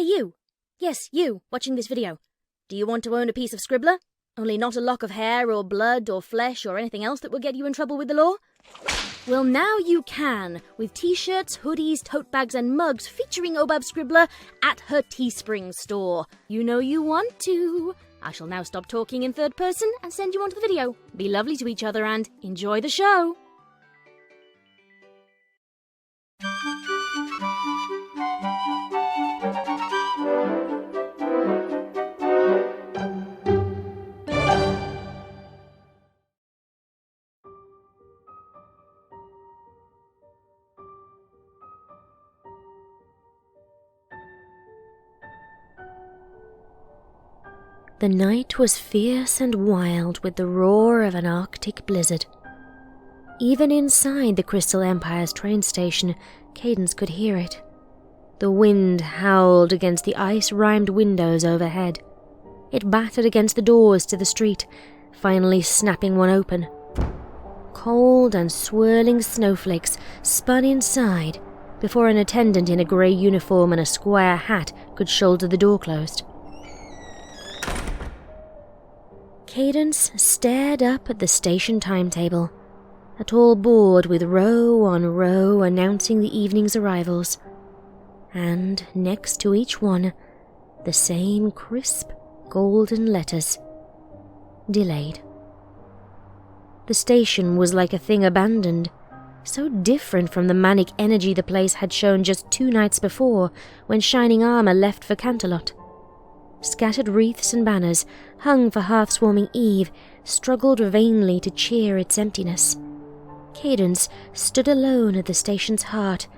Hey you! Yes, you, watching this video. Do you want to own a piece of Scribbler? Only not a lock of hair or blood or flesh or anything else that will get you in trouble with the law? Well, now you can, with t-shirts, hoodies, tote bags and mugs featuring Obab Scribbler at her Teespring store. You know you want to. I shall now stop talking in third person and send you on to the video. Be lovely to each other and enjoy the show. The night was fierce and wild with the roar of an Arctic blizzard. Even inside the Crystal Empire's train station, Cadence could hear it. The wind howled against the ice-rimed windows overhead. It battered against the doors to the street, finally snapping one open. Cold and swirling snowflakes spun inside before an attendant in a grey uniform and a square hat could shoulder the door closed. Cadence stared up at the station timetable, a tall board with row on row announcing the evening's arrivals, and next to each one, the same crisp, golden letters. Delayed. The station was like a thing abandoned, so different from the manic energy the place had shown just 2 nights before when Shining Armour left for Canterlot. Scattered wreaths and banners, hung for Hearthswarming Eve, struggled vainly to cheer its emptiness. Cadence stood alone at the station's heart,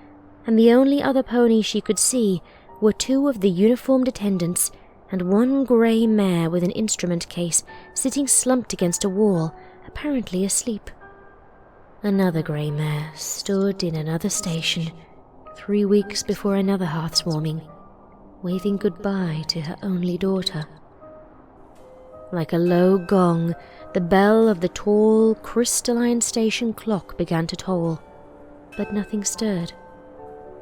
and the only other pony she could see were 2 of the uniformed attendants and 1 grey mare with an instrument case sitting slumped against a wall, apparently asleep. Another grey mare stood in another station, 3 weeks before another Hearthswarming, waving goodbye to her only daughter. Like a low gong, the bell of the tall, crystalline station clock began to toll, but nothing stirred.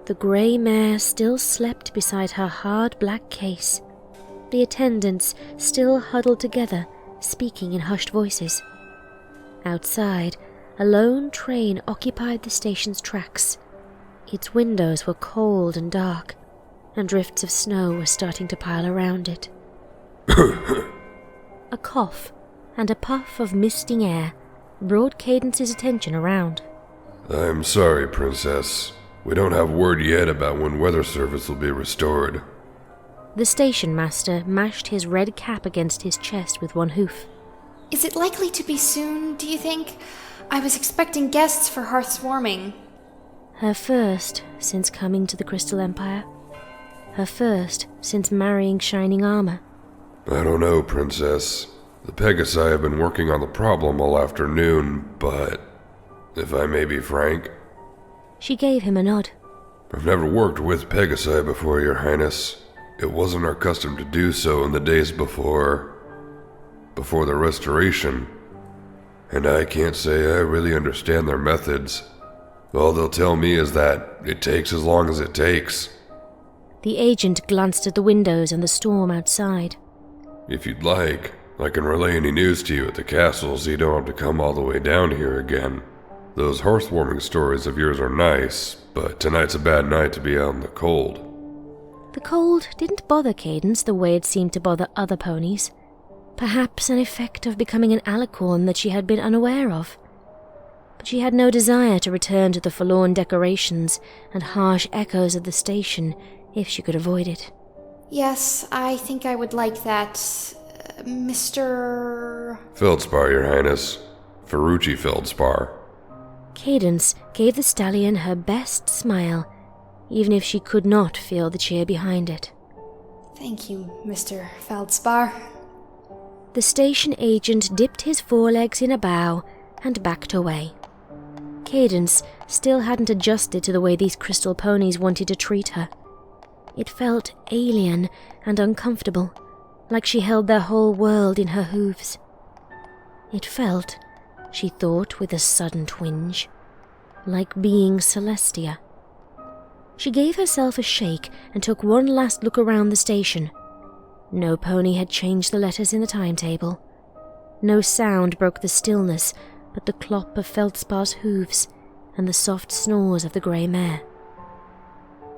The grey mare still slept beside her hard black case, the attendants still huddled together, speaking in hushed voices. Outside, a lone train occupied the station's tracks. Its windows were cold and dark, and drifts of snow were starting to pile around it. A cough and a puff of misting air brought Cadence's attention around. I'm sorry, Princess. We don't have word yet about when weather service will be restored. The station master mashed his red cap against his chest with one hoof. Is it likely to be soon, do you think? I was expecting guests for Hearthswarming. Her first since coming to the Crystal Empire. Her first since marrying Shining Armour. I don't know, Princess. The Pegasi have been working on the problem all afternoon, but if I may be frank, She gave him a nod. I've never worked with Pegasi before, Your Highness. It wasn't our custom to do so in the days before the restoration, and I can't say I really understand their methods. All they'll tell me is that it takes as long as it takes. The agent glanced at the windows and the storm outside. If you'd like, I can relay any news to you at the castle so you don't have to come all the way down here again. Those hearthwarming stories of yours are nice, but tonight's a bad night to be out in the cold. The cold didn't bother Cadence the way it seemed to bother other ponies. Perhaps an effect of becoming an alicorn that she had been unaware of. But she had no desire to return to the forlorn decorations and harsh echoes of the station if she could avoid it. Yes, I think I would like that, Mr. Feldspar, Your Highness. Ferrucci Feldspar. Cadence gave the stallion her best smile, even if she could not feel the cheer behind it. Thank you, Mr. Feldspar. The station agent dipped his forelegs in a bow and backed away. Cadence still hadn't adjusted to the way these crystal ponies wanted to treat her. It felt alien and uncomfortable, like she held their whole world in her hooves. It felt, she thought with a sudden twinge, like being Celestia. She gave herself a shake and took one last look around the station. No pony had changed the letters in the timetable. No sound broke the stillness but the clop of Feldspar's hooves and the soft snores of the grey mare.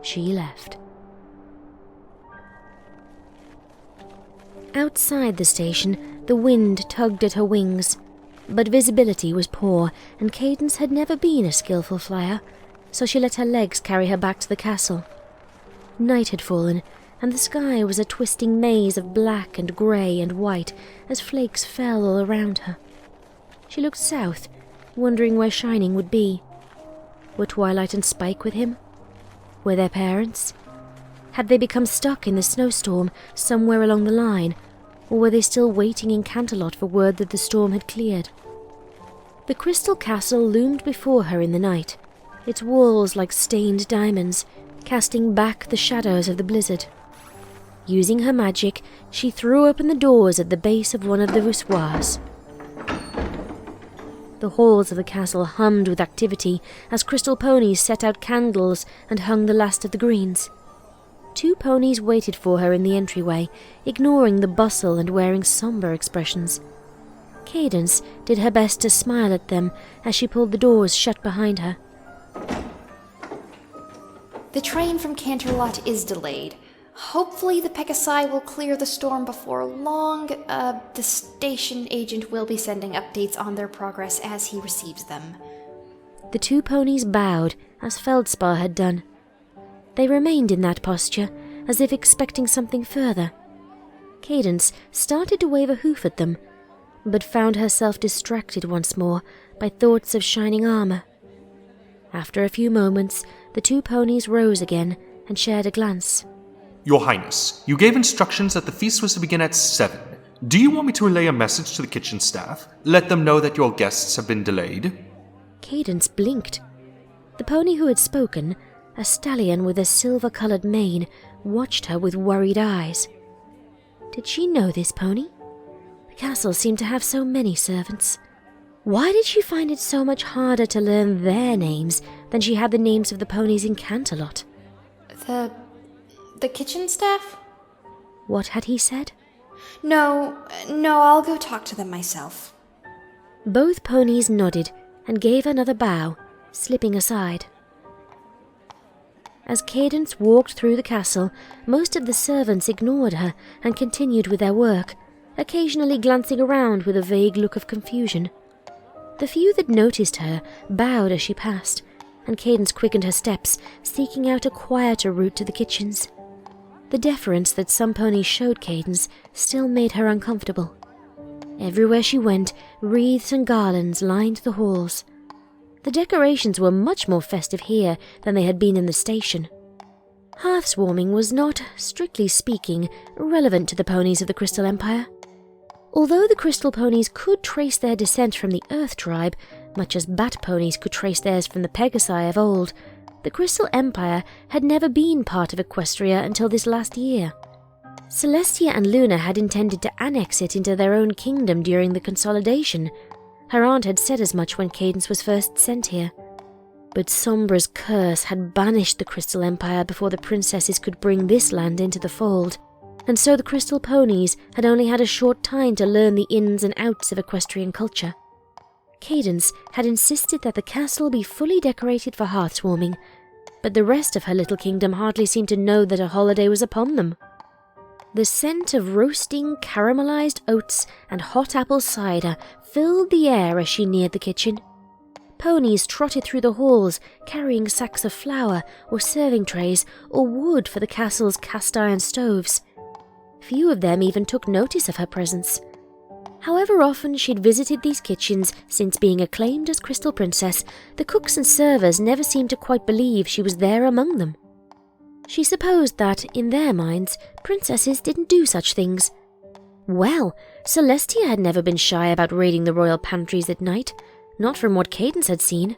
She left. Outside the station, the wind tugged at her wings, but visibility was poor, and Cadence had never been a skillful flyer, so she let her legs carry her back to the castle. Night had fallen, and the sky was a twisting maze of black and grey and white as flakes fell all around her. She looked south, wondering where Shining would be. Were Twilight and Spike with him? Were their parents? Had they become stuck in the snowstorm somewhere along the line, or were they still waiting in Canterlot for word that the storm had cleared? The crystal castle loomed before her in the night, its walls like stained diamonds, casting back the shadows of the blizzard. Using her magic, she threw open the doors at the base of one of the voussoirs. The halls of the castle hummed with activity as crystal ponies set out candles and hung the last of the greens. 2 ponies waited for her in the entryway, ignoring the bustle and wearing somber expressions. Cadence did her best to smile at them as she pulled the doors shut behind her. The train from Canterlot is delayed. Hopefully the Pegasi will clear the storm before long. The station agent will be sending updates on their progress as he receives them. The 2 ponies bowed, as Feldspar had done. They remained in that posture, as if expecting something further. Cadence started to wave a hoof at them, but found herself distracted once more by thoughts of shining armor. After a few moments, the 2 ponies rose again and shared a glance. Your Highness, you gave instructions that the feast was to begin at 7. Do you want me to relay a message to the kitchen staff? Let them know that your guests have been delayed? Cadence blinked. The pony who had spoken, a stallion with a silver-coloured mane, watched her with worried eyes. Did she know this pony? The castle seemed to have so many servants. Why did she find it so much harder to learn their names than she had the names of the ponies in Canterlot? The kitchen staff? What had he said? No, I'll go talk to them myself. Both ponies nodded and gave another bow, slipping aside. As Cadence walked through the castle, most of the servants ignored her and continued with their work, occasionally glancing around with a vague look of confusion. The few that noticed her bowed as she passed, and Cadence quickened her steps, seeking out a quieter route to the kitchens. The deference that some ponies showed Cadence still made her uncomfortable. Everywhere she went, wreaths and garlands lined the halls. The decorations were much more festive here than they had been in the station. Hearths-warming was not, strictly speaking, relevant to the ponies of the Crystal Empire. Although the Crystal ponies could trace their descent from the Earth tribe, much as Bat ponies could trace theirs from the Pegasi of old, the Crystal Empire had never been part of Equestria until this last year. Celestia and Luna had intended to annex it into their own kingdom during the consolidation. Her aunt had said as much when Cadence was first sent here. But Sombra's curse had banished the Crystal Empire before the princesses could bring this land into the fold, and so the Crystal ponies had only had a short time to learn the ins and outs of equestrian culture. Cadence had insisted that the castle be fully decorated for hearths-warming, but the rest of her little kingdom hardly seemed to know that a holiday was upon them. The scent of roasting caramelized oats and hot apple cider filled the air as she neared the kitchen. Ponies trotted through the halls, carrying sacks of flour or serving trays or wood for the castle's cast-iron stoves. Few of them even took notice of her presence. However often she'd visited these kitchens since being acclaimed as Crystal Princess, the cooks and servers never seemed to quite believe she was there among them. She supposed that, in their minds, princesses didn't do such things. Well, Celestia had never been shy about raiding the royal pantries at night, not from what Cadence had seen.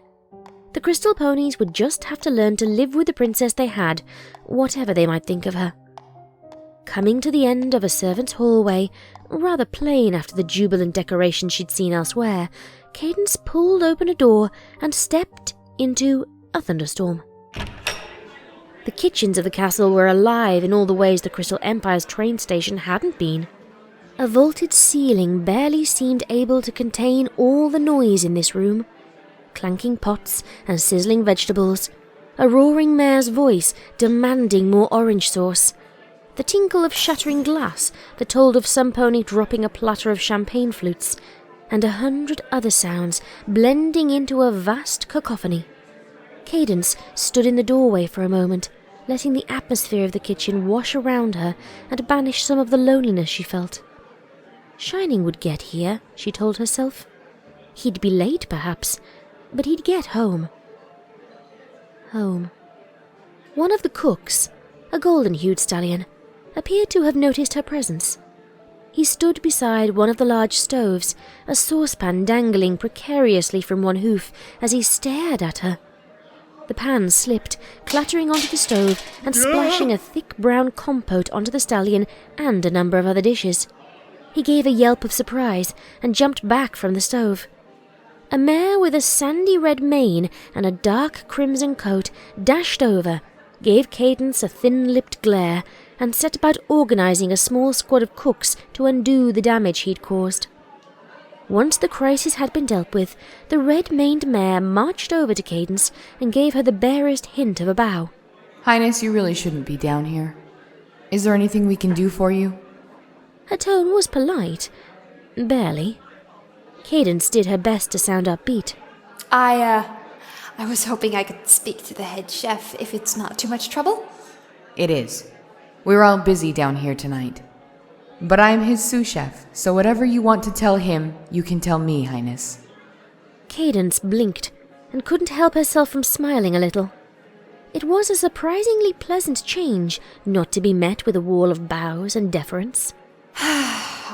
The Crystal ponies would just have to learn to live with the princess they had, whatever they might think of her. Coming to the end of a servant's hallway, rather plain after the jubilant decoration she'd seen elsewhere, Cadence pulled open a door and stepped into a thunderstorm. The kitchens of the castle were alive in all the ways the Crystal Empire's train station hadn't been. A vaulted ceiling barely seemed able to contain all the noise in this room. Clanking pots and sizzling vegetables, a roaring mare's voice demanding more orange sauce, the tinkle of shattering glass that told of some pony dropping a platter of champagne flutes, and 100 other sounds blending into a vast cacophony. Cadence stood in the doorway for a moment, letting the atmosphere of the kitchen wash around her and banish some of the loneliness she felt. Shining would get here, she told herself. He'd be late, perhaps, but he'd get home. Home. One of the cooks, a golden-hued stallion, appeared to have noticed her presence. He stood beside one of the large stoves, a saucepan dangling precariously from one hoof as he stared at her. The pan slipped, clattering onto the stove and splashing a thick brown compote onto the stallion and a number of other dishes. He gave a yelp of surprise and jumped back from the stove. A mare with a sandy red mane and a dark crimson coat dashed over, gave Cadence a thin-lipped glare, and set about organizing a small squad of cooks to undo the damage he'd caused. Once the crisis had been dealt with, the red-maned mare marched over to Cadence and gave her the barest hint of a bow. Highness, you really shouldn't be down here. Is there anything we can do for you? Her tone was polite. Barely. Cadence did her best to sound upbeat. I was hoping I could speak to the head chef if it's not too much trouble. It is. We're all busy down here tonight. But I'm his sous chef, so whatever you want to tell him, you can tell me, Highness. Cadence blinked and couldn't help herself from smiling a little. It was a surprisingly pleasant change not to be met with a wall of bows and deference.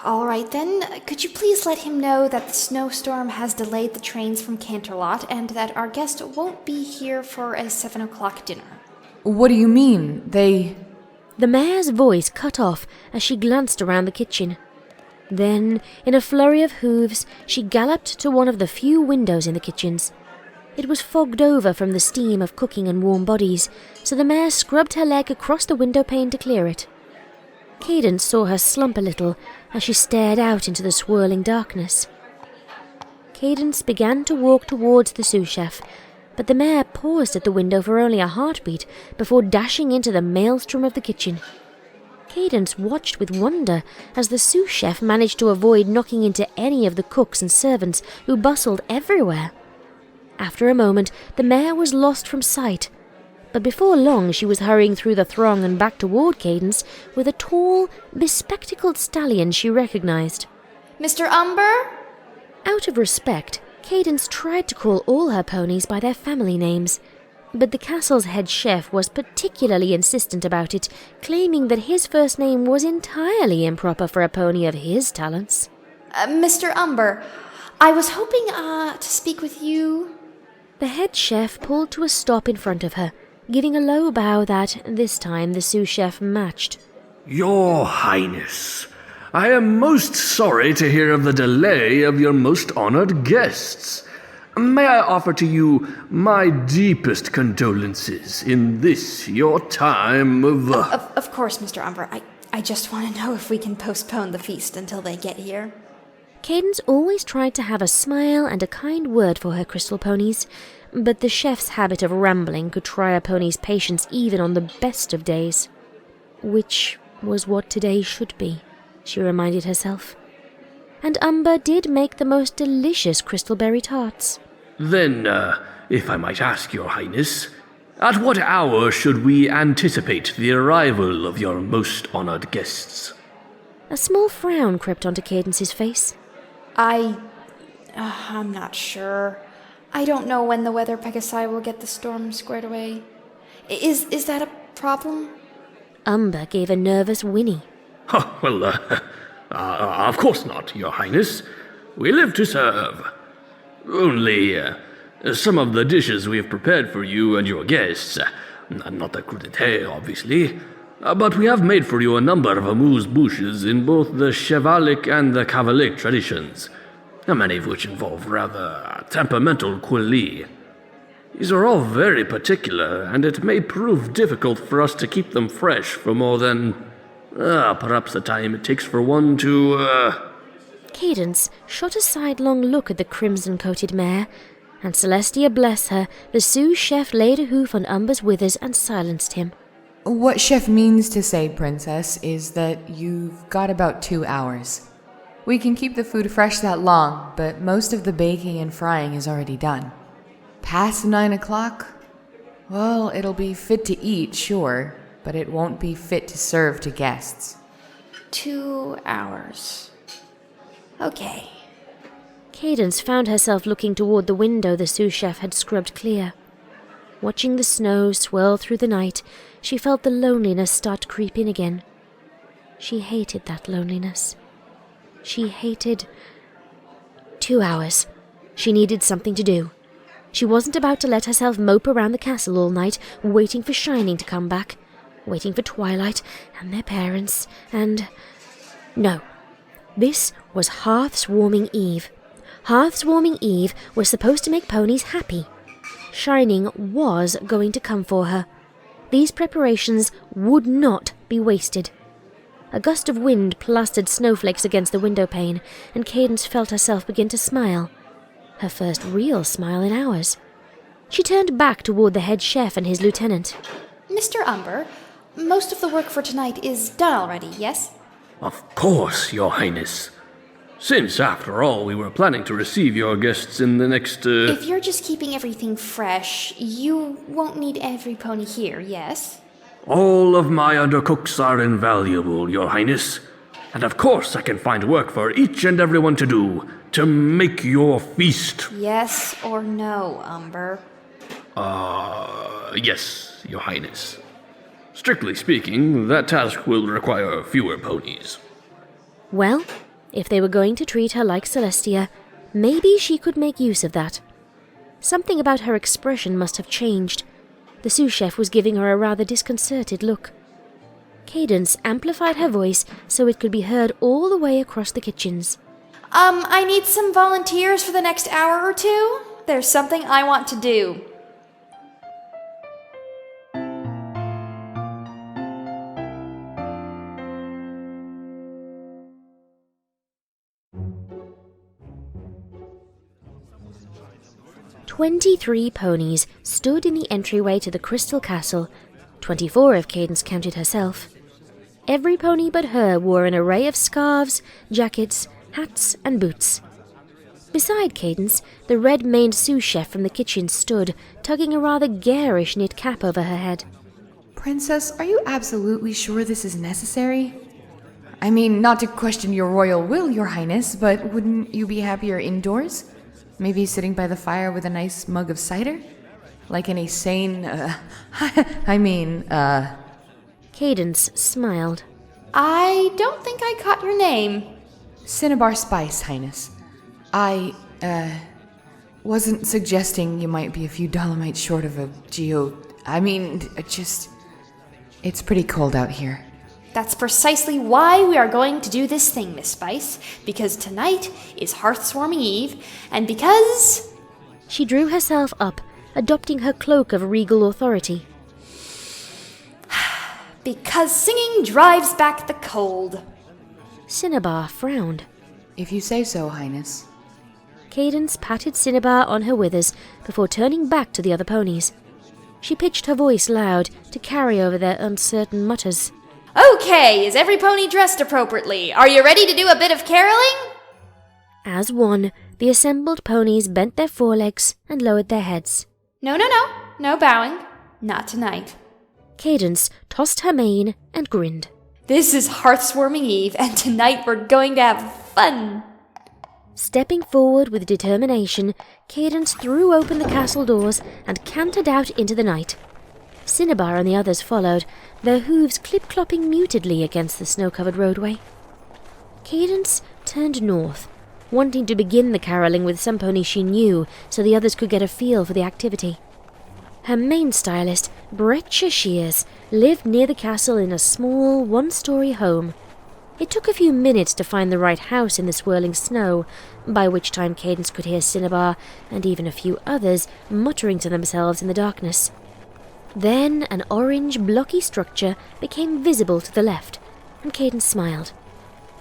All right then, could you please let him know that the snowstorm has delayed the trains from Canterlot and that our guest won't be here for a 7 o'clock dinner? What do you mean? The mare's voice cut off as she glanced around the kitchen. Then, in a flurry of hooves, she galloped to one of the few windows in the kitchens. It was fogged over from the steam of cooking and warm bodies, so the mare scrubbed her leg across the window pane to clear it. Cadence saw her slump a little as she stared out into the swirling darkness. Cadence began to walk towards the sous chef, but the mare paused at the window for only a heartbeat before dashing into the maelstrom of the kitchen. Cadence watched with wonder as the sous chef managed to avoid knocking into any of the cooks and servants who bustled everywhere. After a moment, the mare was lost from sight, but before long she was hurrying through the throng and back toward Cadence with a tall, bespectacled stallion she recognized. Mr. Umber? Out of respect, Cadence tried to call all her ponies by their family names, but the castle's head chef was particularly insistent about it, claiming that his first name was entirely improper for a pony of his talents. Mr. Umber, I was hoping, to speak with you. The head chef pulled to a stop in front of her, giving a low bow that, this time, the sous chef matched. Your Highness, I am most sorry to hear of the delay of your most honored guests. May I offer to you my deepest condolences in this, your time of... Of course, Mr. Umber. I just want to know if we can postpone the feast until they get here. Cadence always tried to have a smile and a kind word for her crystal ponies, but the chef's habit of rambling could try a pony's patience even on the best of days. Which was what today should be, she reminded herself. And Umber did make the most delicious crystalberry tarts. Then, if I might ask, your Highness, at what hour should we anticipate the arrival of your most honored guests? A small frown crept onto Cadence's face. I'm not sure. I don't know when the weather Pegasi will get the storm squared away. Is that a problem? Umber gave a nervous whinny. Of course not, your Highness. We live to serve. Only, some of the dishes we have prepared for you and your guests, not the crudité, obviously, but we have made for you a number of amuse-bouches in both the chivalric and the cavalic traditions, many of which involve rather temperamental coulis. These are all very particular, and it may prove difficult for us to keep them fresh for more than, perhaps the time it takes for one to, Cadence shot a sidelong look at the crimson-coated mare, and Celestia, bless her, the sous chef laid a hoof on Umber's withers and silenced him. What Chef means to say, Princess, is that you've got about 2 hours. We can keep the food fresh that long, but most of the baking and frying is already done. Past 9 o'clock? Well, it'll be fit to eat, sure, but it won't be fit to serve to guests. 2 hours. Okay. Cadence found herself looking toward the window the sous chef had scrubbed clear. Watching the snow swirl through the night, she felt the loneliness start to creep in again. She hated that loneliness. She hated... 2 hours. She needed something to do. She wasn't about to let herself mope around the castle all night, waiting for Shining to come back, waiting for Twilight and their parents, and... No. This was Hearth's Warming Eve. Hearth's Warming Eve was supposed to make ponies happy. Shining was going to come for her. These preparations would not be wasted. A gust of wind plastered snowflakes against the window pane, and Cadence felt herself begin to smile. Her first real smile in hours. She turned back toward the head chef and his lieutenant. Mr. Umber, most of the work for tonight is done already, yes? Of course, Your Highness. Since, after all, we were planning to receive your guests in the next, If you're just keeping everything fresh, you won't need every pony here, yes? All of my undercooks are invaluable, Your Highness. And of course I can find work for each and everyone to do, to make your feast. Yes or no, Umber? Yes, Your Highness. Strictly speaking, that task will require fewer ponies. Well, if they were going to treat her like Celestia, maybe she could make use of that. Something about her expression must have changed. The sous chef was giving her a rather disconcerted look. Cadence amplified her voice so it could be heard all the way across the kitchens. I need some volunteers for the next hour or two. There's something I want to do. "23 ponies stood in the entryway to the Crystal Castle, 24 if Cadence counted herself. Every pony but her wore an array of scarves, jackets, hats, and boots. Beside Cadence, the red-maned sous chef from the kitchen stood, tugging a rather garish knit cap over her head. Princess, are you absolutely sure this is necessary? I mean, not to question your royal will, Your Highness, but wouldn't you be happier indoors? Maybe sitting by the fire with a nice mug of cider? Like any sane, Cadence smiled. I don't think I caught your name. Cinnabar Spice, Highness. I wasn't suggesting you might be a few dolomites short of a it's pretty cold out here. That's precisely why we are going to do this thing, Miss Spice. Because tonight is Hearth's Warming Eve, and because... She drew herself up, adopting her cloak of regal authority. Because singing drives back the cold. Cinnabar frowned. If you say so, Highness. Cadence patted Cinnabar on her withers before turning back to the other ponies. She pitched her voice loud to carry over their uncertain mutters. Okay, is every pony dressed appropriately? Are you ready to do a bit of caroling? As one, the assembled ponies bent their forelegs and lowered their heads. No bowing. Not tonight. Cadence tossed her mane and grinned. This is Hearth's Warming Eve, and tonight we're going to have fun. Stepping forward with determination, Cadence threw open the castle doors and cantered out into the night. Cinnabar and the others followed, their hooves clip-clopping mutedly against the snow-covered roadway. Cadence turned north, wanting to begin the caroling with some ponies she knew so the others could get a feel for the activity. Her main stylist, Breccia Shears, lived near the castle in a small, one-story home. It took a few minutes to find the right house in the swirling snow, by which time Cadence could hear Cinnabar and even a few others muttering to themselves in the darkness. Then an orange, blocky structure became visible to the left, and Cadence smiled.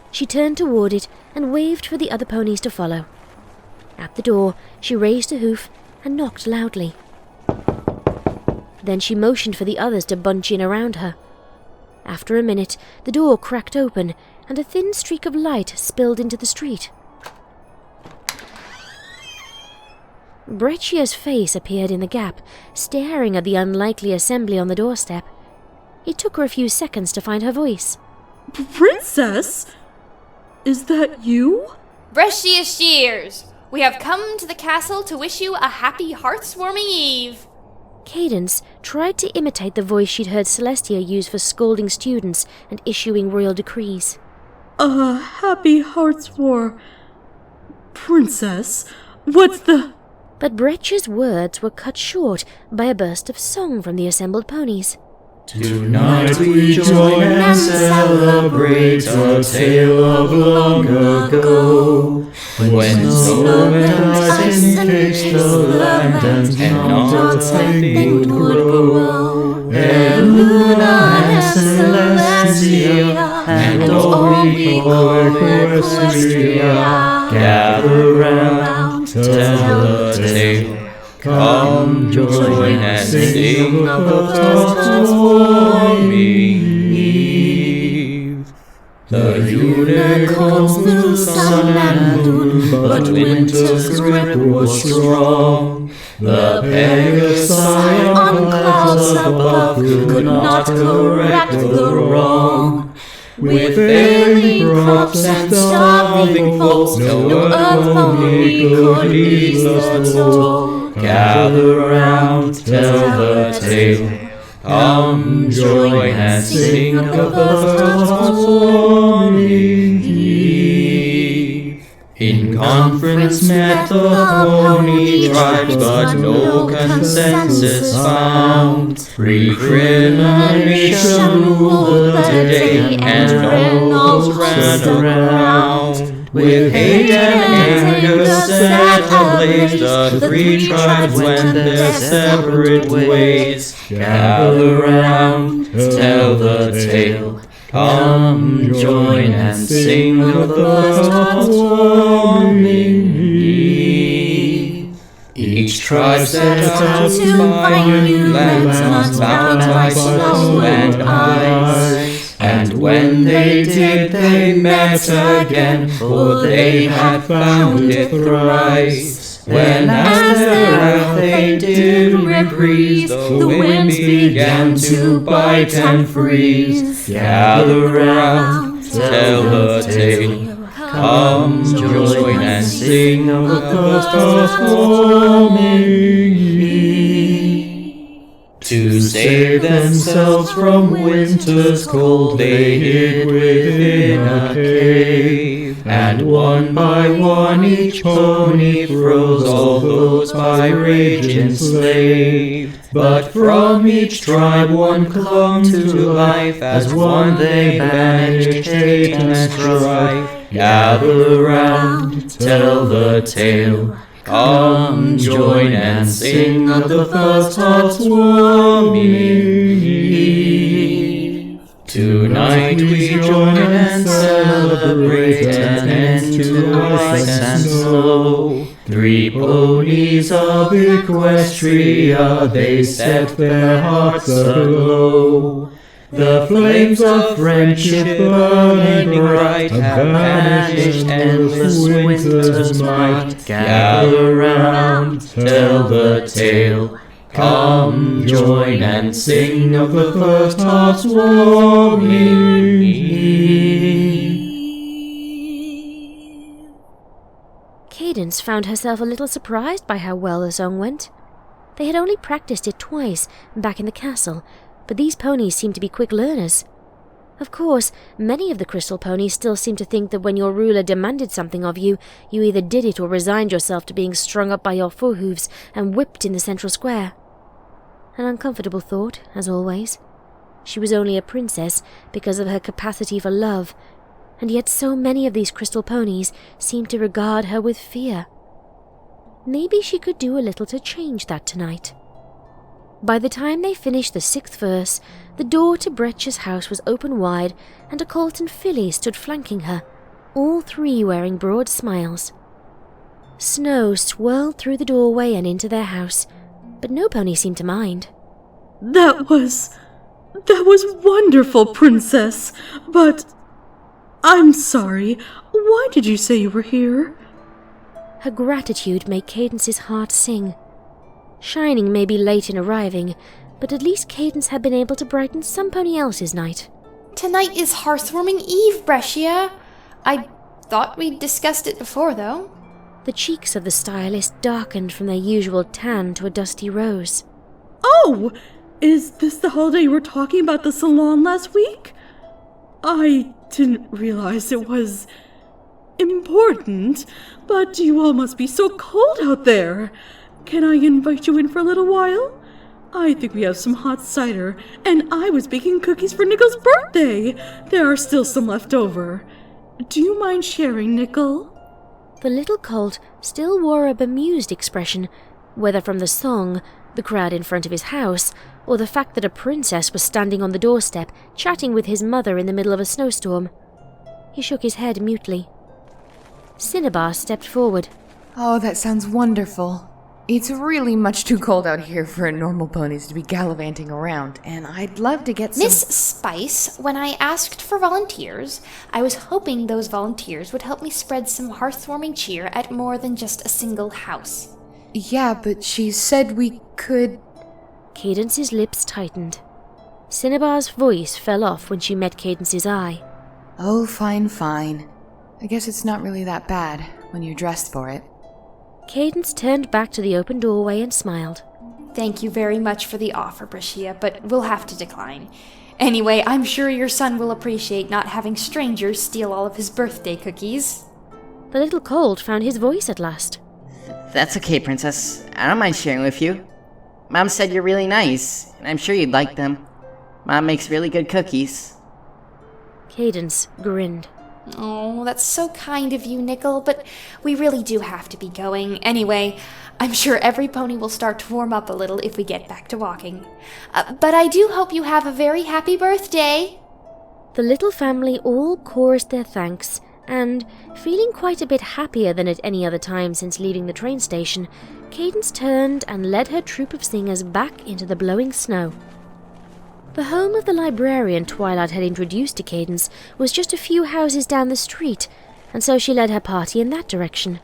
She turned toward it and waved for the other ponies to follow. At the door, she raised a hoof and knocked loudly. Then she motioned for the others to bunch in around her. After a minute, the door cracked open, and a thin streak of light spilled into the street. Breccia's face appeared in the gap, staring at the unlikely assembly on the doorstep. It took her a few seconds to find her voice. Princess? Is that you? Breccia Shears, we have come to the castle to wish you a happy hearth-warming eve. Cadence tried to imitate the voice she'd heard Celestia use for scolding students and issuing royal decrees. A happy heart's war. Princess, what's the... But Breccia's words were cut short by a burst of song from the assembled ponies. Tonight we join and celebrate a tale of long ago, when snow and ice encased the land and not a thing would grow. And Luna and Celestia and all we call Equestria gather round, tell a tale. Come join and sing of the heartwarming eve. The unicorns knew sun and moon, but winter's grip was strong. The Pegasi on clouds above could not correct the wrong. With failing crops and starving folks, no earth pony could ease the toll. Gather round, tell the tale. Come join and sing of the heartwarming eve. In conference met the pony tribes, but no consensus found. Recrimination ruled the day, and all ran around. With hate and anger set ablaze, the three tribes went their separate ways. Gather round, tell the tale. Come join and sing of the heartwarming eve. Each tribe set out to find new lands, bound by snow and ice. And when they did, they met again, for they had found it thrice. When as their wrath they did reprise, the winds began to bite and freeze. Gather round, tell the tale. Come join and sing of the heartwarming eve. To save themselves from winter's cold, they hid within a cave. And one by one each pony froze, all those by rage enslaved. But from each tribe one clung to life, as one they banished hate and strife. Gather round, tell the tale. Come join and sing of the first heartwarming eve. Tonight we join and celebrate an end to ice and snow. 3 ponies of Equestria, they set their hearts aglow. The flames of friendship burning bright have banished endless winter's might. Gather round, tell the tale. Come join and sing of the first heartwarming eve. Cadence found herself a little surprised by how well the song went. They had only practiced it twice, back in the castle, but these ponies seemed to be quick learners. Of course, many of the crystal ponies still seemed to think that when your ruler demanded something of you, you either did it or resigned yourself to being strung up by your forehooves and whipped in the central square. An uncomfortable thought, as always. She was only a princess because of her capacity for love, and yet so many of these crystal ponies seemed to regard her with fear. Maybe she could do a little to change that tonight. By the time they finished the 6th verse, the door to Breccia's house was open wide, and a colt and filly stood flanking her, all three wearing broad smiles. Snow swirled through the doorway and into their house, but no pony seemed to mind. That was wonderful, Princess. But I'm sorry. Why did you say you were here? Her gratitude made Cadence's heart sing. Shining may be late in arriving, but at least Cadence had been able to brighten some pony else's night. Tonight is Hearthwarming Eve, Breccia. I thought we'd discussed it before, though. The cheeks of the stylist darkened from their usual tan to a dusty rose. Oh! Is this the holiday you were talking about at the salon last week? I didn't realize it was important, but you all must be so cold out there. Can I invite you in for a little while? I think we have some hot cider, and I was baking cookies for Nickel's birthday. There are still some left over. Do you mind sharing, Nickel? The little colt still wore a bemused expression, whether from the song, the crowd in front of his house, or the fact that a princess was standing on the doorstep chatting with his mother in the middle of a snowstorm. He shook his head mutely. Cinnabar stepped forward. Oh, that sounds wonderful. It's really much too cold out here for normal ponies to be gallivanting around, and I'd love to get some— Miss Spice, when I asked for volunteers, I was hoping those volunteers would help me spread some hearthwarming cheer at more than just a single house. Yeah, but she said we could— Cadence's lips tightened. Cinnabar's voice fell off when she met Cadence's eye. Oh, fine. I guess it's not really that bad when you're dressed for it. Cadence turned back to the open doorway and smiled. Thank you very much for the offer, Breccia, but we'll have to decline. Anyway, I'm sure your son will appreciate not having strangers steal all of his birthday cookies. The little colt found his voice at last. That's okay, Princess. I don't mind sharing with you. Mom said you're really nice, and I'm sure you'd like them. Mom makes really good cookies. Cadence grinned. Oh, that's so kind of you, Nickel, but we really do have to be going. Anyway, I'm sure every pony will start to warm up a little if we get back to walking. But I do hope you have a very happy birthday. The little family all chorused their thanks, and, feeling quite a bit happier than at any other time since leaving the train station, Cadence turned and led her troop of singers back into the blowing snow. The home of the librarian Twilight had introduced to Cadence was just a few houses down the street, and so she led her party in that direction.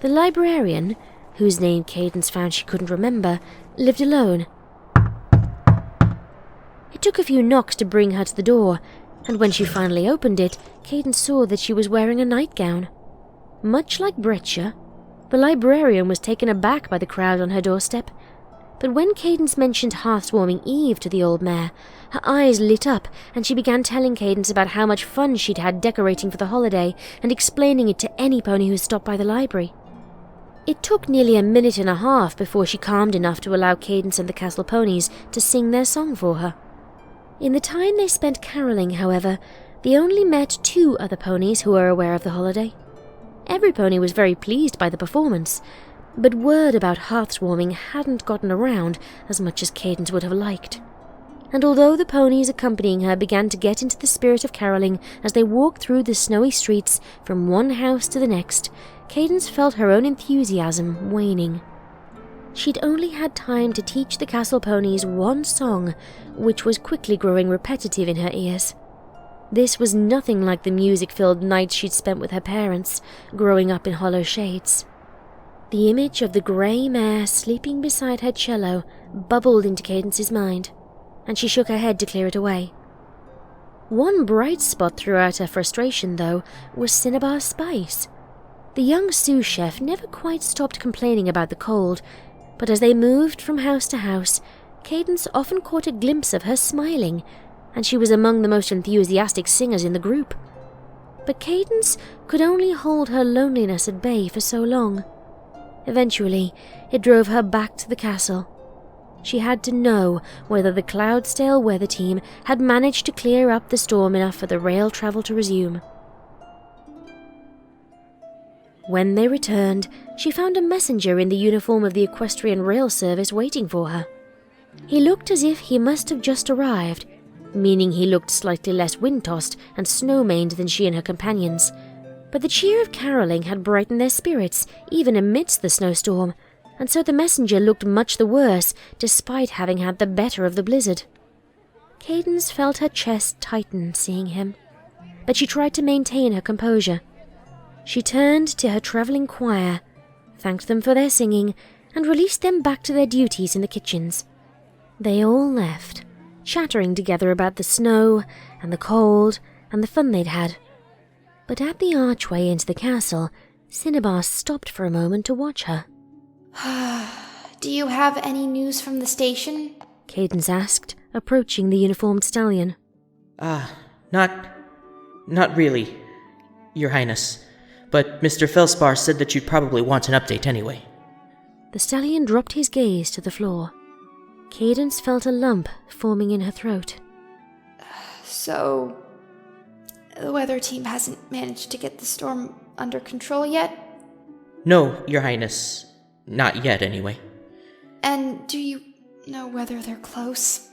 The librarian, whose name Cadence found she couldn't remember, lived alone. It took a few knocks to bring her to the door, and when she finally opened it, Cadence saw that she was wearing a nightgown. Much like Breccia, the librarian was taken aback by the crowd on her doorstep. But when Cadence mentioned Hearthwarming Eve to the old mare, her eyes lit up and she began telling Cadence about how much fun she'd had decorating for the holiday and explaining it to any pony who stopped by the library. It took nearly a minute and a half before she calmed enough to allow Cadence and the castle ponies to sing their song for her. In the time they spent caroling, however, they only met 2 other ponies who were aware of the holiday. Every pony was very pleased by the performance, but word about hearthwarming hadn't gotten around as much as Cadence would have liked. And although the ponies accompanying her began to get into the spirit of caroling as they walked through the snowy streets from one house to the next, Cadence felt her own enthusiasm waning. She'd only had time to teach the castle ponies one song, which was quickly growing repetitive in her ears. This was nothing like the music-filled nights she'd spent with her parents, growing up in Hollow Shades. The image of the grey mare sleeping beside her cello bubbled into Cadence's mind, and she shook her head to clear it away. One bright spot throughout her frustration, though, was Cinnabar Spice. The young sous chef never quite stopped complaining about the cold, but as they moved from house to house, Cadence often caught a glimpse of her smiling, and she was among the most enthusiastic singers in the group. But Cadence could only hold her loneliness at bay for so long. Eventually, it drove her back to the castle. She had to know whether the Cloudsdale weather team had managed to clear up the storm enough for the rail travel to resume. When they returned, she found a messenger in the uniform of the Equestrian Rail Service waiting for her. He looked as if he must have just arrived, meaning he looked slightly less wind-tossed and snow-maned than she and her companions. But the cheer of caroling had brightened their spirits, even amidst the snowstorm, and so the messenger looked much the worse, despite having had the better of the blizzard. Cadence felt her chest tighten seeing him, but she tried to maintain her composure. She turned to her travelling choir, thanked them for their singing, and released them back to their duties in the kitchens. They all left, chattering together about the snow and the cold and the fun they'd had. But at the archway into the castle, Cinnabar stopped for a moment to watch her. Do you have any news from the station? Cadence asked, approaching the uniformed stallion. Not really, Your Highness. But Mr. Felspar said that you'd probably want an update anyway. The stallion dropped his gaze to the floor. Cadence felt a lump forming in her throat. So, the weather team hasn't managed to get the storm under control yet? No, Your Highness. Not yet, anyway. And do you know whether they're close?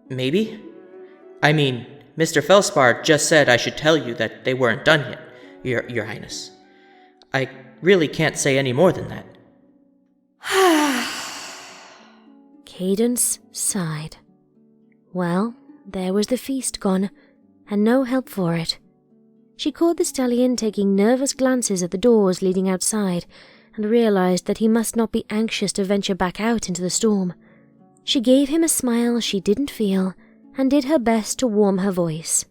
Maybe? I mean, Mr. Felspar just said I should tell you that they weren't done yet, Your Highness. I really can't say any more than that. Cadence sighed. Well, there was the feast gone, and no help for it. She caught the stallion taking nervous glances at the doors leading outside, and realized that he must not be anxious to venture back out into the storm. She gave him a smile she didn't feel, and did her best to warm her voice.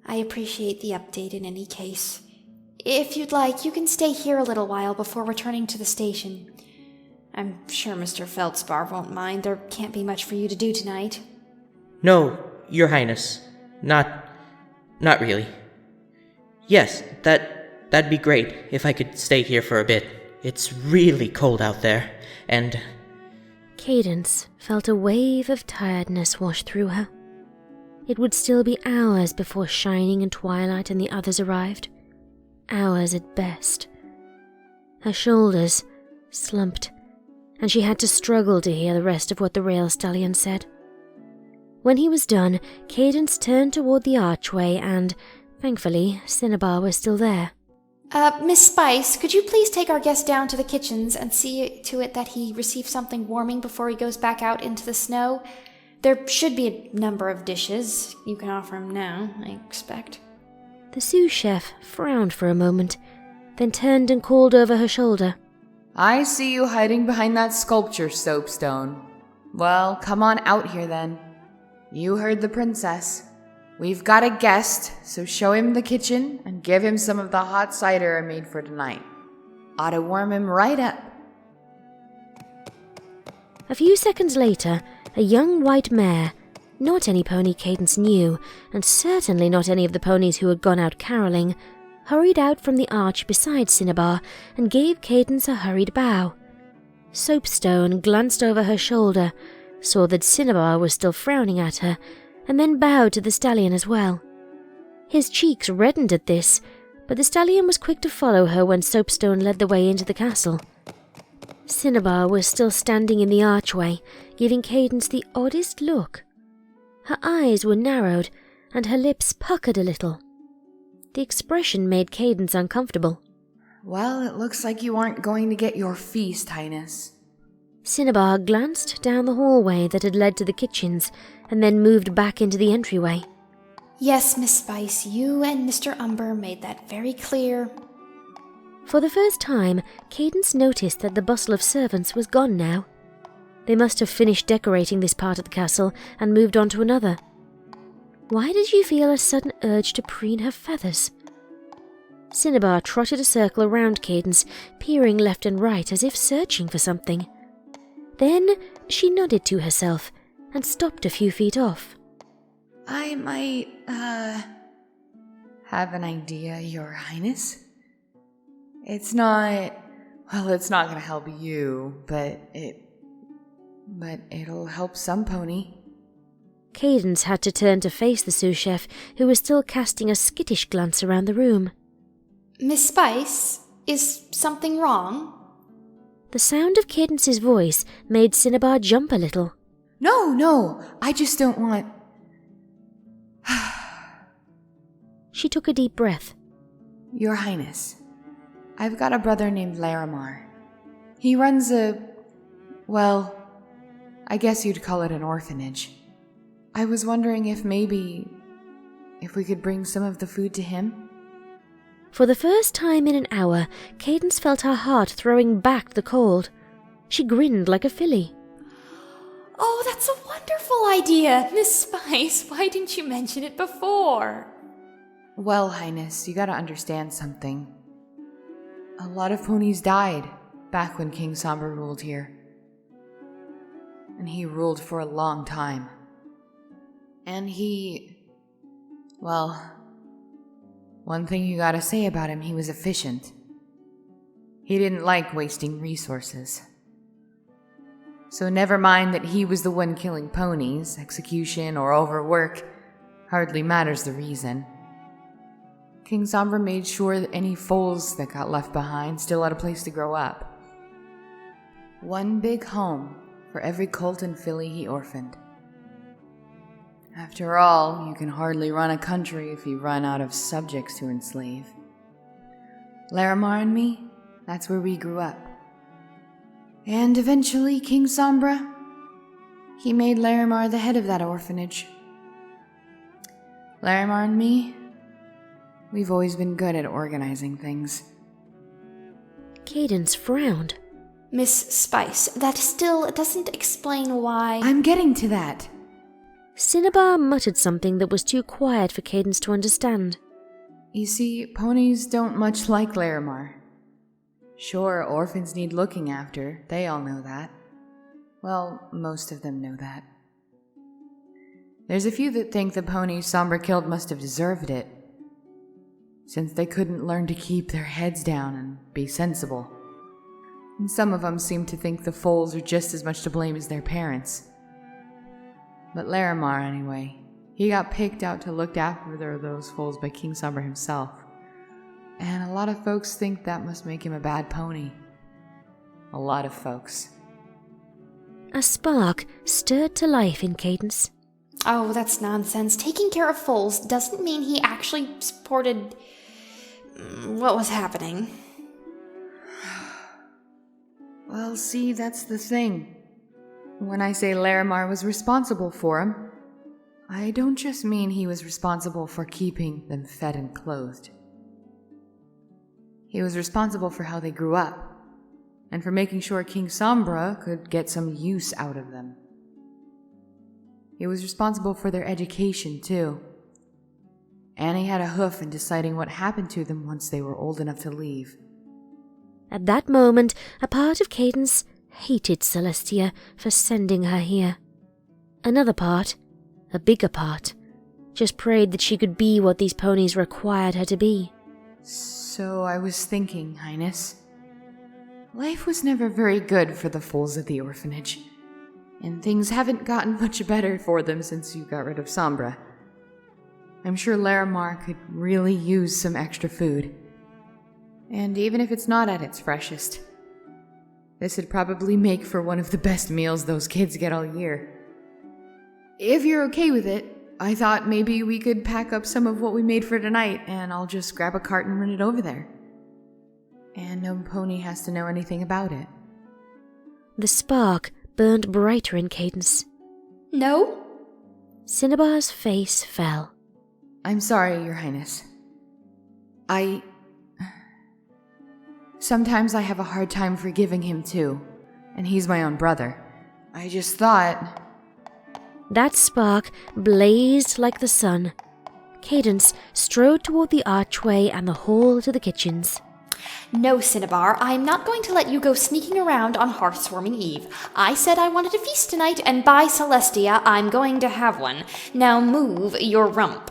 I appreciate the update in any case. If you'd like, you can stay here a little while before returning to the station. I'm sure Mr. Feldspar won't mind. There can't be much for you to do tonight. No, Your Highness. Not really. Yes, that'd be great if I could stay here for a bit. It's really cold out there, and... Cadence felt a wave of tiredness wash through her. It would still be hours before Shining and Twilight and the others arrived. Hours at best. Her shoulders slumped, and she had to struggle to hear the rest of what the rail stallion said. When he was done, Cadence turned toward the archway and, thankfully, Cinnabar was still there. Miss Spice, could you please take our guest down to the kitchens and see to it that he receives something warming before he goes back out into the snow? There should be a number of dishes. You can offer him now, I expect. The sous chef frowned for a moment, then turned and called over her shoulder. I see you hiding behind that sculpture, Soapstone. Well, come on out here then. You heard the princess. We've got a guest, so show him the kitchen and give him some of the hot cider I made for tonight. Ought to warm him right up. A few seconds later, a young white mare, not any pony Cadence knew, and certainly not any of the ponies who had gone out caroling, hurried out from the arch beside Cinnabar and gave Cadence a hurried bow. Soapstone glanced over her shoulder, saw that Cinnabar was still frowning at her, and then bowed to the stallion as well. His cheeks reddened at this, but the stallion was quick to follow her when Soapstone led the way into the castle. Cinnabar was still standing in the archway, giving Cadence the oddest look. Her eyes were narrowed, and her lips puckered a little. The expression made Cadence uncomfortable. Well, it looks like you aren't going to get your feast, Highness. Cinnabar glanced down the hallway that had led to the kitchens, and then moved back into the entryway. Yes, Miss Spice, you and Mr. Umber made that very clear. For the first time, Cadence noticed that the bustle of servants was gone now. They must have finished decorating this part of the castle and moved on to another. Why did she feel a sudden urge to preen her feathers? Cinnabar trotted a circle around Cadence, peering left and right as if searching for something. Then she nodded to herself and stopped a few feet off. I might, have an idea, Your Highness. It's not gonna help you, but it'll help some pony. Cadence had to turn to face the sous chef, who was still casting a skittish glance around the room. Miss Spice, is something wrong? The sound of Cadence's voice made Cinnabar jump a little. No, I just don't want... She took a deep breath. Your Highness, I've got a brother named Larimar. He runs well, I guess you'd call it an orphanage. I was wondering if we could bring some of the food to him? For the first time in an hour, Cadence felt her heart throwing back the cold. She grinned like a filly. Oh, that's a wonderful idea! Miss Spice, why didn't you mention it before? Well, Highness, you gotta understand something. A lot of ponies died back when King Sombra ruled here. And he ruled for a long time. And one thing you gotta say about him, he was efficient. He didn't like wasting resources. So never mind that he was the one killing ponies, execution or overwork, hardly matters the reason. King Sombra made sure that any foals that got left behind still had a place to grow up. One big home for every colt and filly he orphaned. After all, you can hardly run a country if you run out of subjects to enslave. Larimar and me, that's where we grew up. And eventually, King Sombra, he made Larimar the head of that orphanage. Larimar and me, we've always been good at organizing things. Cadence frowned. Miss Spice, that still doesn't explain why... I'm getting to that. Cinnabar muttered something that was too quiet for Cadence to understand. You see, ponies don't much like Larimar. Sure, orphans need looking after, they all know that. Well, most of them know that. There's a few that think the ponies Sombra killed must have deserved it, since they couldn't learn to keep their heads down and be sensible. And some of them seem to think the foals are just as much to blame as their parents. But Larimar, anyway, he got picked out to look after those foals by King Sombra himself. And a lot of folks think that must make him a bad pony. A lot of folks. A spark stirred to life in Cadence. Oh, that's nonsense. Taking care of foals doesn't mean he actually supported... what was happening. Well, see, that's the thing. When I say Larimar was responsible for him, I don't just mean he was responsible for keeping them fed and clothed. He was responsible for how they grew up, and for making sure King Sombra could get some use out of them. He was responsible for their education, too. And he had a hoof in deciding what happened to them once they were old enough to leave. At that moment, a part of Cadence hated Celestia for sending her here. Another part, a bigger part, just prayed that she could be what these ponies required her to be. So I was thinking, Highness, life was never very good for the foals at the orphanage, and things haven't gotten much better for them since you got rid of Sombra. I'm sure Larimar could really use some extra food. And even if it's not at its freshest, this would probably make for one of the best meals those kids get all year. If you're okay with it, I thought maybe we could pack up some of what we made for tonight, and I'll just grab a cart and run it over there. And no pony has to know anything about it. The spark burned brighter in Cadence. No? Cinnabar's face fell. I'm sorry, Your Highness. Sometimes I have a hard time forgiving him too, and he's my own brother. I just thought... That spark blazed like the sun. Cadence strode toward the archway and the hall to the kitchens. No, Cinnabar, I'm not going to let you go sneaking around on Hearthswarming Eve. I said I wanted a feast tonight, and by Celestia, I'm going to have one. Now move your rump.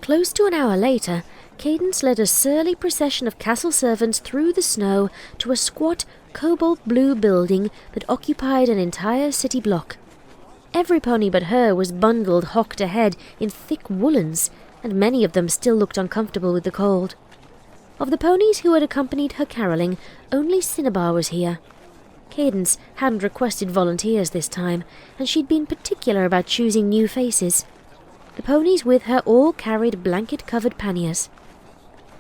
Close to an hour later, Cadence led a surly procession of castle servants through the snow to a squat, cobalt-blue building that occupied an entire city block. Every pony but her was bundled hocked ahead in thick woolens, and many of them still looked uncomfortable with the cold. Of the ponies who had accompanied her caroling, only Cinnabar was here. Cadence hadn't requested volunteers this time, and she'd been particular about choosing new faces. The ponies with her all carried blanket-covered panniers.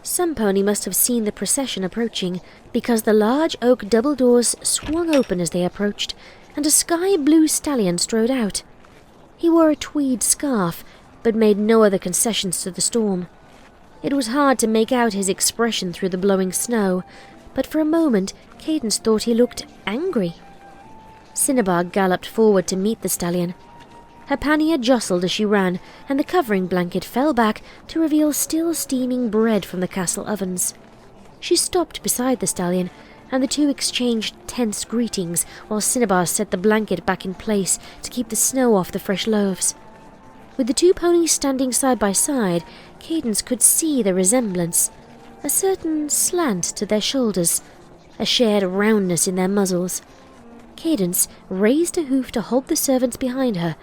Some pony must have seen the procession approaching, because the large oak double doors swung open as they approached, and a sky-blue stallion strode out. He wore a tweed scarf, but made no other concessions to the storm. It was hard to make out his expression through the blowing snow, but for a moment Cadence thought he looked angry. Cinnabar galloped forward to meet the stallion. Her pannier jostled as she ran, and the covering blanket fell back to reveal still steaming bread from the castle ovens. She stopped beside the stallion, and the two exchanged tense greetings while Cinnabar set the blanket back in place to keep the snow off the fresh loaves. With the two ponies standing side by side, Cadence could see the resemblance, a certain slant to their shoulders, a shared roundness in their muzzles. Cadence raised a hoof to hold the servants behind her,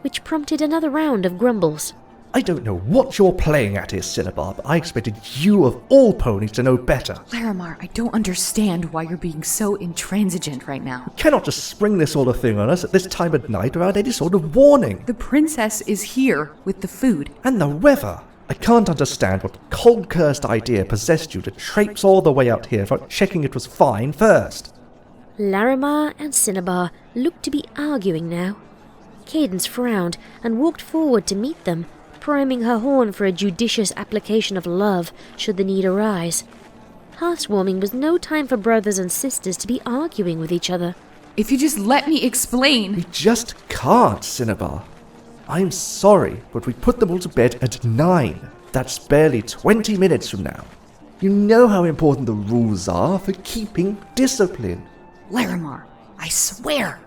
which prompted another round of grumbles. I don't know what you're playing at here, Cinnabar, but I expected you of all ponies to know better. Larimar, I don't understand why you're being so intransigent right now. You cannot just spring this sort of thing on us at this time of night without any sort of warning. The princess is here with the food. And the weather. I can't understand what cold-cursed idea possessed you to traipse all the way out here without checking it was fine first. Larimar and Cinnabar looked to be arguing now. Cadence frowned and walked forward to meet them, priming her horn for a judicious application of love should the need arise. Hearthwarming was no time for brothers and sisters to be arguing with each other. If you just let me explain... We just can't, Cinnabar. I'm sorry, but we put them all to bed at 9. That's barely 20 minutes from now. You know how important the rules are for keeping discipline. Larimar, I swear,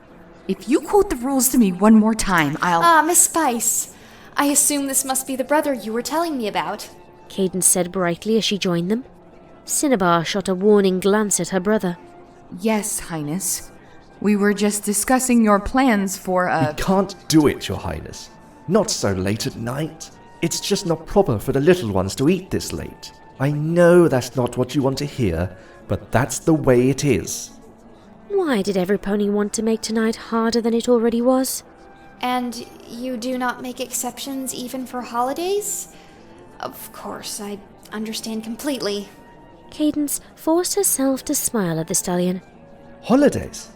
if you quote the rules to me one more time, I'll... Ah, Miss Spice. I assume this must be the brother you were telling me about. Cadence said brightly as she joined them. Cinnabar shot a warning glance at her brother. Yes, Highness. We were just discussing your plans for We can't do it, Your Highness. Not so late at night. It's just not proper for the little ones to eat this late. I know that's not what you want to hear, but that's the way it is. Why did every pony want to make tonight harder than it already was? And you do not make exceptions even for holidays? Of course, I understand completely. Cadence forced herself to smile at the stallion. Holidays?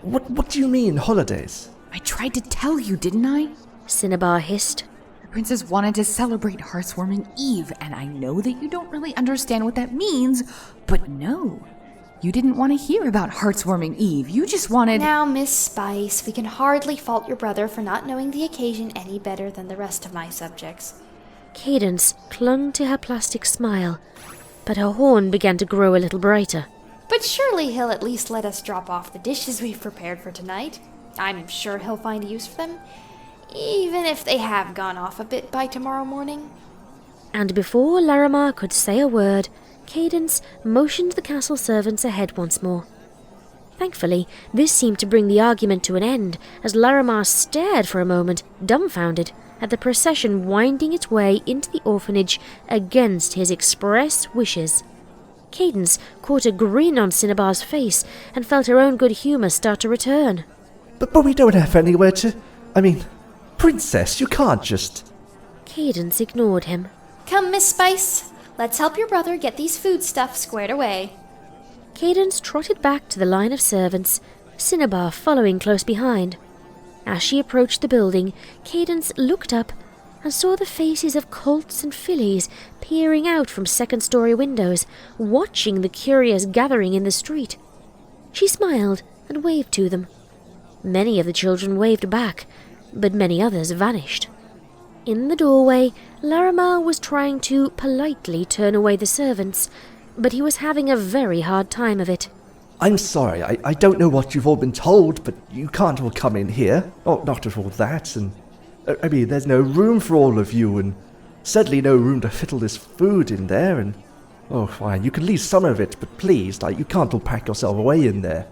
What do you mean, holidays? I tried to tell you, didn't I? Cinnabar hissed. The princess wanted to celebrate Hearthwarming Eve, and I know that you don't really understand what that means, but no. You didn't want to hear about Hearthwarming Eve. You just wanted... Now, Miss Spice, we can hardly fault your brother for not knowing the occasion any better than the rest of my subjects. Cadence clung to her plastic smile, but her horn began to grow a little brighter. But surely he'll at least let us drop off the dishes we've prepared for tonight. I'm sure he'll find use for them, even if they have gone off a bit by tomorrow morning. And before Larimar could say a word, Cadence motioned the castle servants ahead once more. Thankfully, this seemed to bring the argument to an end, as Larimar stared for a moment, dumbfounded, at the procession winding its way into the orphanage against his express wishes. Cadence caught a grin on Cinnabar's face and felt her own good humour start to return. But we don't have anywhere to... Princess, you can't just... Cadence ignored him. Come, Miss Spice. Let's help your brother get these foodstuffs squared away. Cadence trotted back to the line of servants, Cinnabar following close behind. As she approached the building, Cadence looked up and saw the faces of colts and fillies peering out from second-story windows, watching the curious gathering in the street. She smiled and waved to them. Many of the children waved back, but many others vanished. In the doorway, Larimar was trying to politely turn away the servants, but he was having a very hard time of it. I'm sorry, I don't know what you've all been told, but you can't all come in here. Oh, not at all that, and... there's no room for all of you, and Certainly no room to fit all this food in there, and... Oh, fine, you can leave some of it, but please, you can't all pack yourself away in there.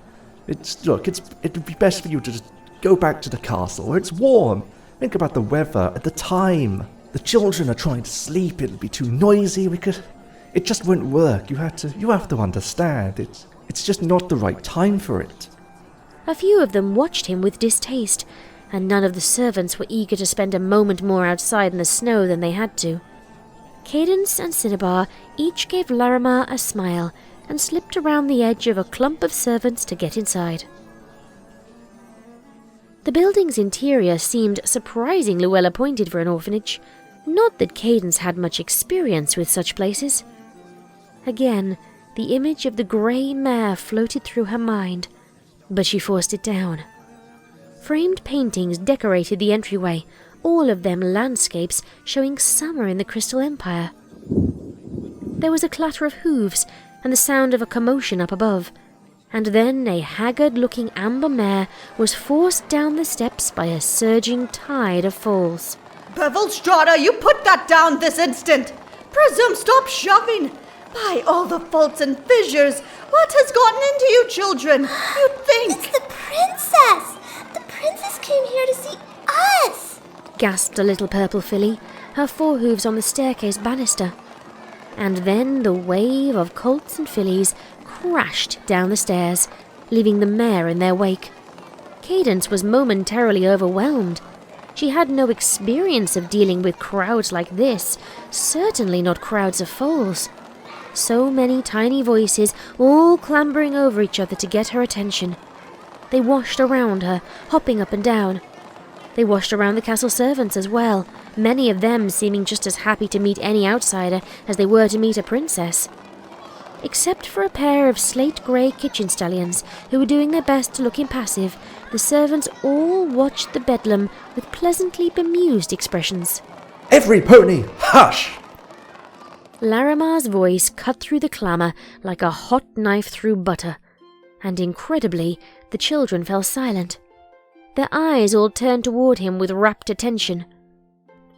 It would be best for you to just go back to the castle where it's warm. Think about the weather at the time. The children are trying to sleep, it'll be too noisy, it just won't work. You have to understand, it's just not the right time for it. A few of them watched him with distaste, and none of the servants were eager to spend a moment more outside in the snow than they had to. Cadence and Cinnabar each gave Larimar a smile and slipped around the edge of a clump of servants to get inside. The building's interior seemed surprisingly well appointed for an orphanage. Not that Cadence had much experience with such places. Again, the image of the grey mare floated through her mind, but she forced it down. Framed paintings decorated the entryway, all of them landscapes showing summer in the Crystal Empire. There was a clatter of hooves and the sound of a commotion up above, and then a haggard-looking amber mare was forced down the steps by a surging tide of foals. Bevelstrada, you put that down this instant! Presume, stop shoving! By all the faults and fissures, what has gotten into you children? You think... It's the princess! The princess came here to see us! Gasped a little purple filly, her forehooves on the staircase banister. And then the wave of colts and fillies crashed down the stairs, leaving the mare in their wake. Cadence was momentarily overwhelmed. She had no experience of dealing with crowds like this, certainly not crowds of foals. So many tiny voices, all clambering over each other to get her attention. They washed around her, hopping up and down. They washed around the castle servants as well, many of them seeming just as happy to meet any outsider as they were to meet a princess. Except for a pair of slate-grey kitchen stallions who were doing their best to look impassive, the servants all watched the bedlam with pleasantly bemused expressions. Every pony, hush! Larimar's voice cut through the clamour like a hot knife through butter, and incredibly, the children fell silent. Their eyes all turned toward him with rapt attention.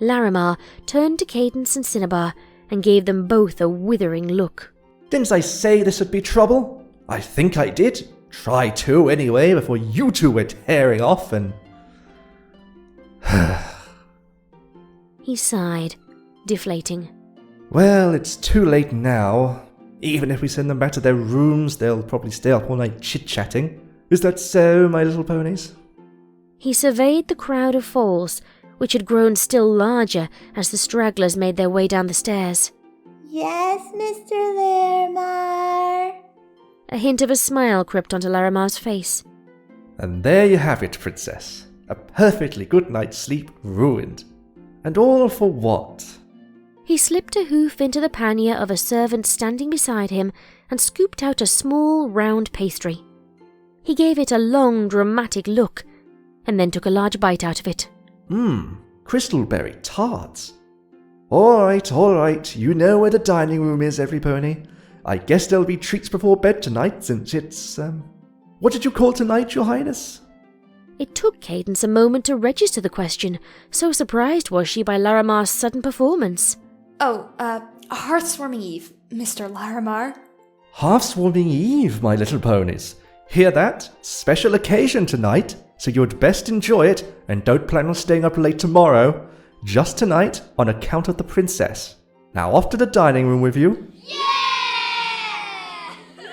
Larimar turned to Cadence and Cinnabar and gave them both a withering look. Didn't I say this would be trouble? I think I did. Try to, anyway, before you two went tearing off and... He sighed, deflating. Well, it's too late now. Even if we send them back to their rooms, they'll probably stay up all night chit-chatting. Is that so, my little ponies? He surveyed the crowd of foals, which had grown still larger as the stragglers made their way down the stairs. Yes, Mr. Larimar. A hint of a smile crept onto Larimar's face. And there you have it, Princess. A perfectly good night's sleep ruined. And all for what? He slipped a hoof into the pannier of a servant standing beside him and scooped out a small, round pastry. He gave it a long, dramatic look, and then took a large bite out of it. Crystalberry tarts. All right, you know where the dining room is, every pony. I guess there'll be treats before bed tonight, since it's, what did you call tonight, Your Highness? It took Cadence a moment to register the question, so surprised was she by Larimar's sudden performance. Oh, Hearthswarming Eve, Mr. Larimar. Hearthswarming Eve, my little ponies. Hear that? Special occasion tonight, so you'd best enjoy it, and don't plan on staying up late tomorrow. Just tonight, on account of the princess. Now off to the dining room with you. Yeah!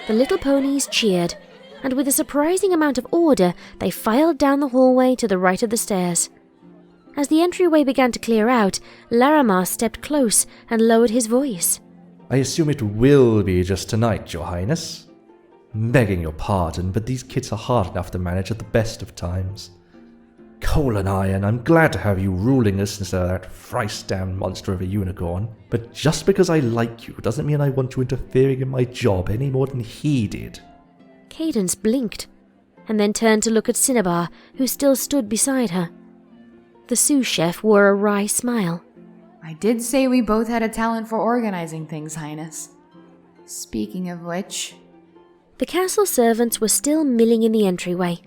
The little ponies cheered, and with a surprising amount of order, they filed down the hallway to the right of the stairs. As the entryway began to clear out, Larimar stepped close and lowered his voice. I assume it will be just tonight, Your Highness. Begging your pardon, but these kids are hard enough to manage at the best of times. Coal and Iron, I'm glad to have you ruling us instead of that thrice-damned monster of a unicorn. But just because I like you doesn't mean I want you interfering in my job any more than he did. Cadence blinked, and then turned to look at Cinnabar, who still stood beside her. The sous chef wore a wry smile. I did say we both had a talent for organizing things, Highness. Speaking of which... The castle servants were still milling in the entryway.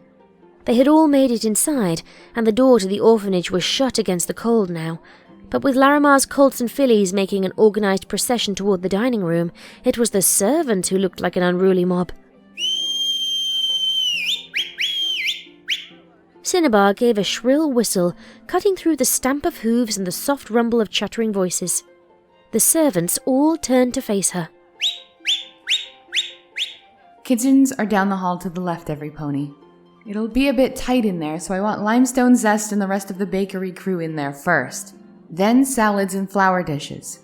They had all made it inside, and the door to the orphanage was shut against the cold now, But with Larimar's colts and fillies making an organised procession toward the dining room, it was the servants who looked like an unruly mob. Cinnabar gave a shrill whistle, cutting through the stamp of hooves and the soft rumble of chattering voices. The servants all turned to face her. Kitchens are down the hall to the left, every pony. It'll be a bit tight in there, so I want Limestone Zest and the rest of the bakery crew in there first. Then salads and flour dishes.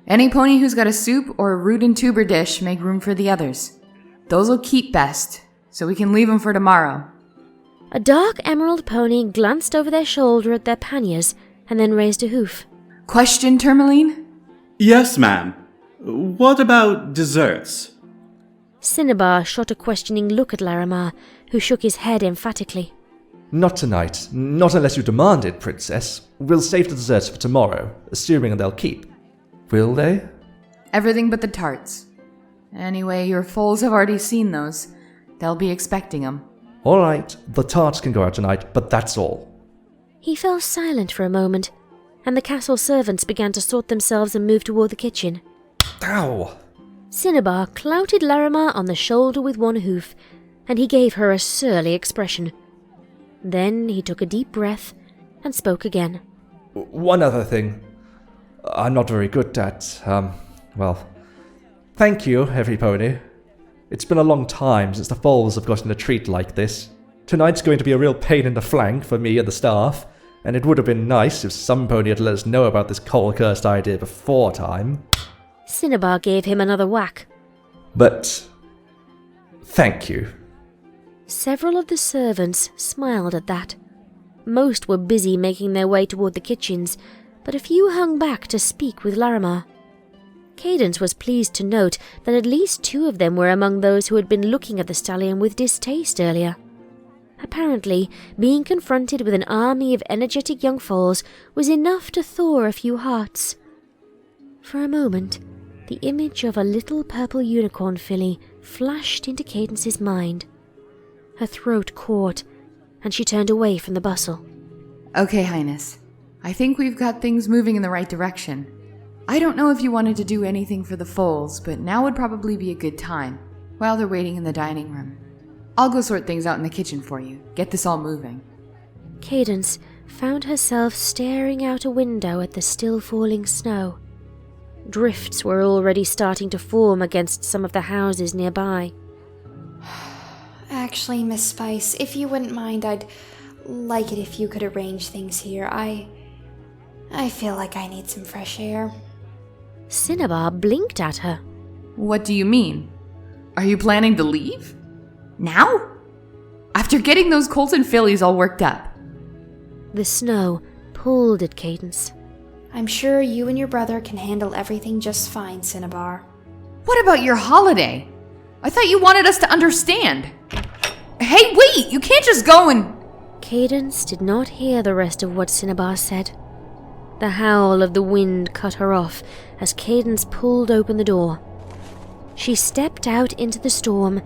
Any pony who's got a soup or a root and tuber dish, make room for the others. Those'll keep best, so we can leave them for tomorrow. A dark emerald pony glanced over their shoulder at their panniers and then raised a hoof. Question, Tourmaline? Yes, ma'am. What about desserts? Cinnabar shot a questioning look at Larimar, who shook his head emphatically. Not tonight. Not unless you demand it, Princess. We'll save the desserts for tomorrow, assuming they'll keep. Will they? Everything but the tarts. Anyway, your foals have already seen those. They'll be expecting them. All right, the tarts can go out tonight, but that's all. He fell silent for a moment, and the castle servants began to sort themselves and move toward the kitchen. Ow! Cinnabar clouted Larimar on the shoulder with one hoof, and he gave her a surly expression. Then he took a deep breath and spoke again. One other thing. I'm not very good at, thank you, every pony. It's been a long time since the foals have gotten a treat like this. Tonight's going to be a real pain in the flank for me and the staff, and it would have been nice if some pony had let us know about this coal-cursed idea before time. Cinnabar gave him another whack. But thank you. Several of the servants smiled at that. Most were busy making their way toward the kitchens, but a few hung back to speak with Larimar. Cadence was pleased to note that at least 2 of them were among those who had been looking at the stallion with distaste earlier. Apparently, being confronted with an army of energetic young foals was enough to thaw a few hearts. For a moment, the image of a little purple unicorn filly flashed into Cadence's mind. Her throat caught, and she turned away from the bustle. Okay, Highness. I think we've got things moving in the right direction. I don't know if you wanted to do anything for the foals, but now would probably be a good time, while they're waiting in the dining room. I'll go sort things out in the kitchen for you. Get this all moving. Cadence found herself staring out a window at the still falling snow. Drifts were already starting to form against some of the houses nearby. Actually, Miss Spice, if you wouldn't mind, I'd like it if you could arrange things here. I feel like I need some fresh air. Cinnabar blinked at her. What do you mean? Are you planning to leave? Now? After getting those colts and fillies all worked up? The snow pulled at Cadence. I'm sure you and your brother can handle everything just fine, Cinnabar. What about your holiday? I thought you wanted us to understand. Hey, wait! You can't just go and... Cadence did not hear the rest of what Cinnabar said. The howl of the wind cut her off as Cadence pulled open the door. She stepped out into the storm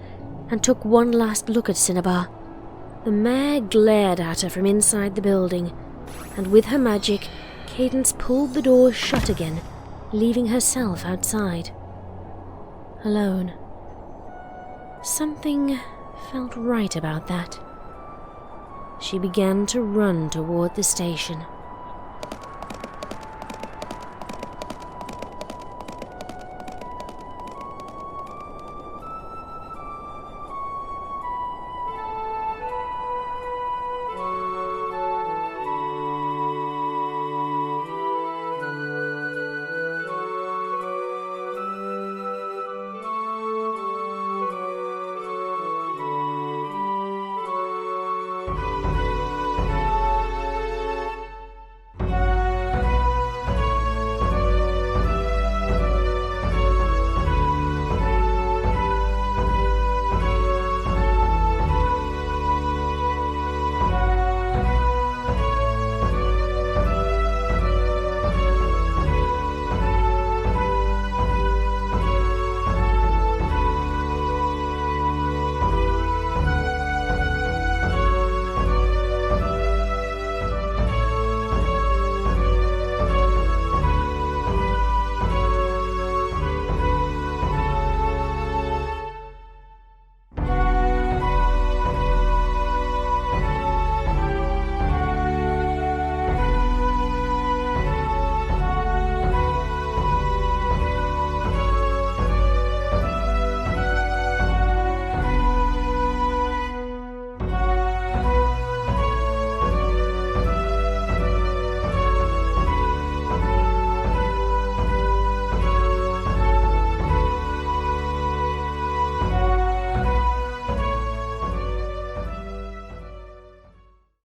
and took one last look at Cinnabar. The mare glared at her from inside the building, and with her magic, Cadence pulled the door shut again, leaving herself outside. Alone. Something felt right about that. She began to run toward the station.